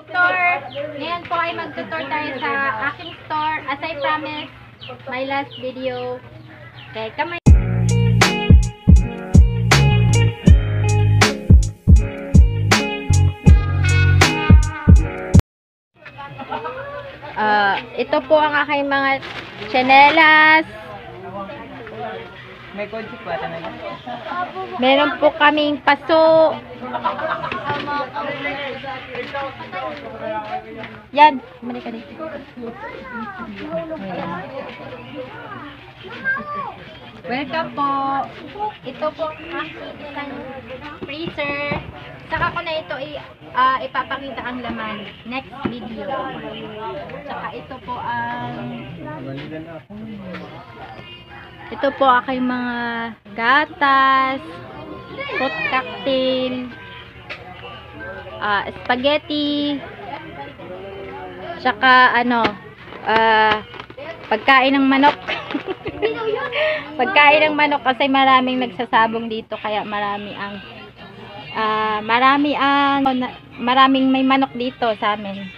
store. Ngayon po ay mag-tutor tayo sa aking store. As I promised, my last video. Okay, kamay. Ito po ang aking mga tsinelas. May kotse pa na yan. Meron po kaming paso. Yan. Mali ka dito. Ayan. Welcome po. Ito po ang aking isang freezer. Saka ko na ito ipapakita ang laman. Next video. Saka ito po ang ito po aking mga gatas, fruit cocktail, spaghetti, tsaka pagkain ng manok. Pagkain ng manok kasi maraming nagsasabong dito kaya maraming may manok dito sa amin.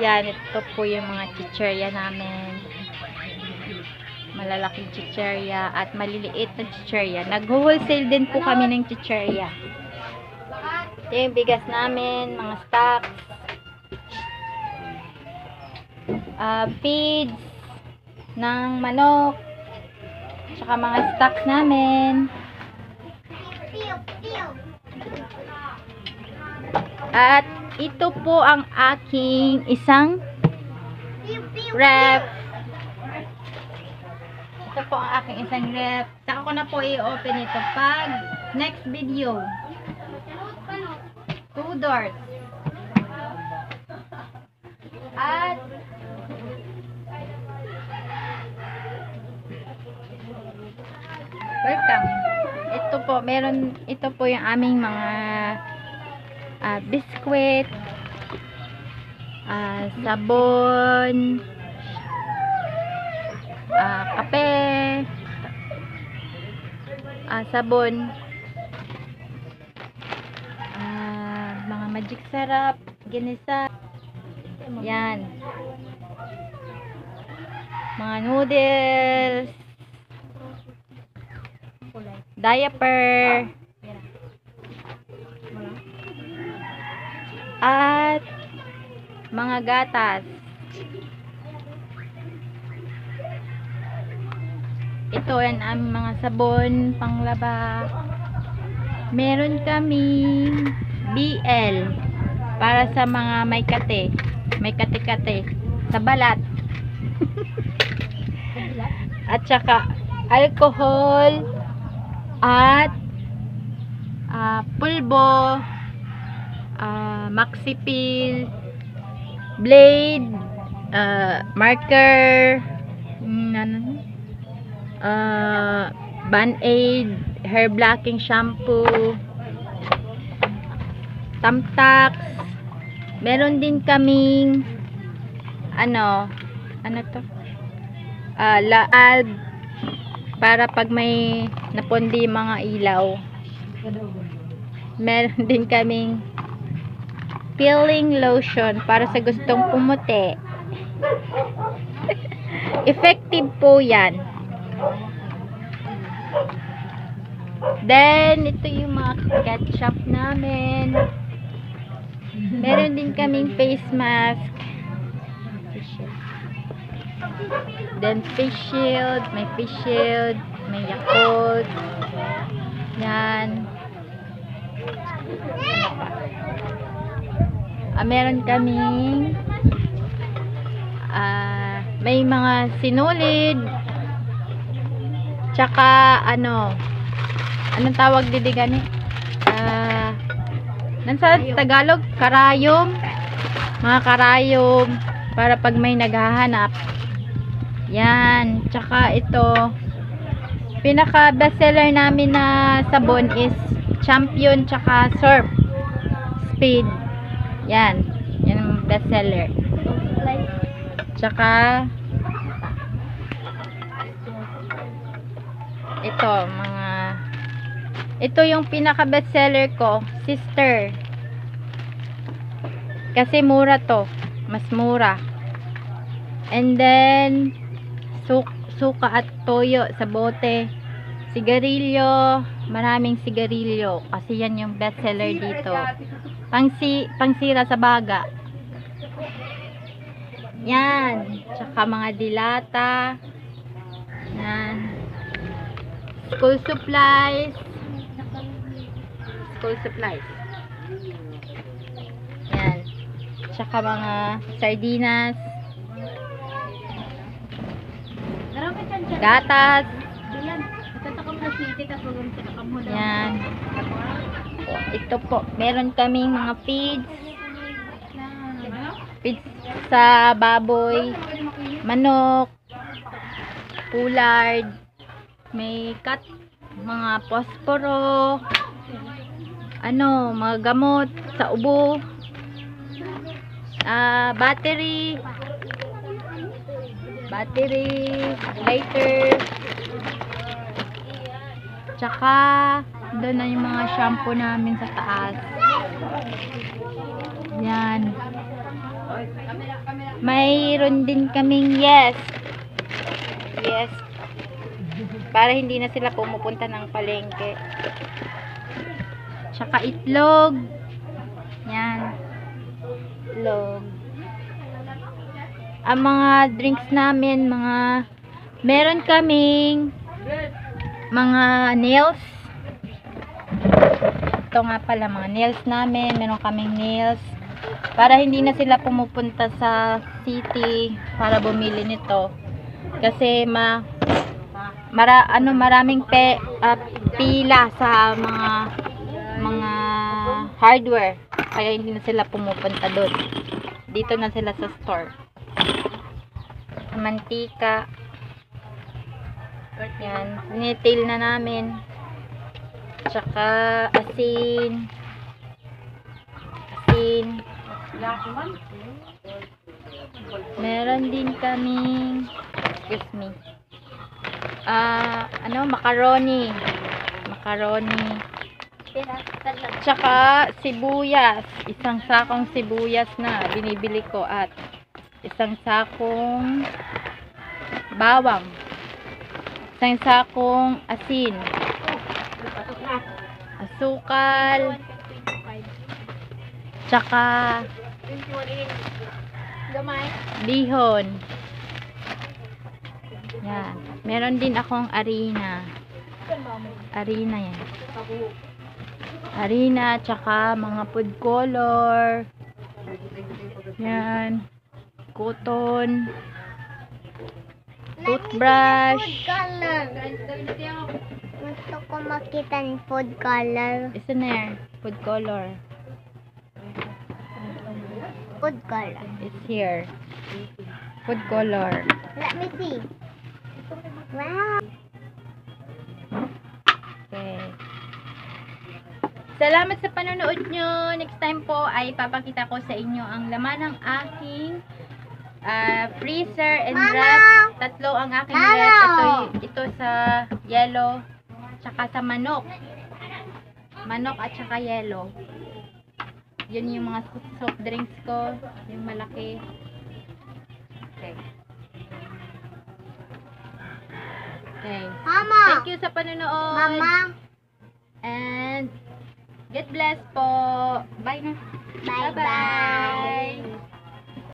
Yan, ito po yung mga chicherya namin. Malalaking chicherya at maliliit na chicherya. Nag-wholesale din po kami ng chicherya. Ito yung bigas namin, mga stocks, feeds ng manok, tsaka mga stocks namin. At ito po ang aking isang ref. Ito po ang aking isang ref. Saka ko na po i-open ito pag next video. 2 doors. At welcome. Ito po, ito po yung aming mga biskwit, sabon, kape, sabon, mga magic sarap, ginisa, yan, mga noodles, diaper, at mga gatas. Ito yan ang mga sabon panglaba. Meron kaming BL para sa mga may kate sa balat. At saka alcohol at pulbo, maxipil, blade, marker, Band-Aid, hair blocking shampoo, Tamtax. Meron din kaming Laalb para pag may napundi mga ilaw. Meron din kaming peeling lotion para sa gustong pumuti. Effective po yan. Then, ito yung mga ketchup namin. Meron din kaming face mask. Then, face shield. May face shield. May Yakult. Yan. Meron kaming may mga sinulid, tsaka anong tawag didi gani? Sa Tagalog, karayom, mga karayom para pag may naghahanap. Yan, tsaka ito pinaka bestseller namin na sabon is Champion tsaka Surf Speed. Yan ang bestseller. Tsaka ito yung pinaka bestseller ko, Sister. Kasi mura to. Mas mura. And then, suka at toyo sa bote. Sigarilyo. Maraming sigarilyo. Kasi yan yung best seller dito. Pangsira sa baga. Yan. Tsaka mga dilata. Yan. School supplies. School supplies. Yan. Tsaka mga sardinas. Gatas. Yan. Ito po. Meron kaming mga feeds. Feeds sa baboy. Manok. Poulard. May cut. Mga posporo. Mga gamot sa ubo. Battery, lighter, tsaka doon na yung mga shampoo namin sa taas. Yan. Mayroon din kaming yes, para hindi na sila pumupunta ng palengke. Tsaka itlog. Yan. Itlog. Ang mga drinks namin, meron kaming mga nails. Ito nga pala, mga nails namin. Meron kaming nails. Para hindi na sila pumupunta sa city para bumili nito. Kasi maraming pila sa mga hardware. Kaya hindi na sila pumupunta doon. Dito na sila sa store. Mantika. Yan. Nitail na namin. Tsaka asin. Meron din kaming macaroni. Tsaka sibuyas. Isang sakong sibuyas na binibili ko at isang sakong bawang. Isang sakong asin. Asukal. Tsaka bihon. Yan. Meron din akong harina. Yan. Harina, tsaka mga food color. Yan. Cotton. Toothbrush. Gusto ko makita ng food color. Isa na yan. Food color. Food color. It's here. Food color. Let me see. Wow. Okay. Salamat sa panonood nyo. Next time po ay papakita ko sa inyo ang laman ng aking freezer and ref. Tatlo ang aking ref. Ito sa yellow. Tsaka sa manok. Manok at tsaka yellow. Yun yung mga soft drinks ko. Yung malaki. Okay. Mama. Thank you sa panonood. Mama. And God bless po. Bye na. Bye-bye.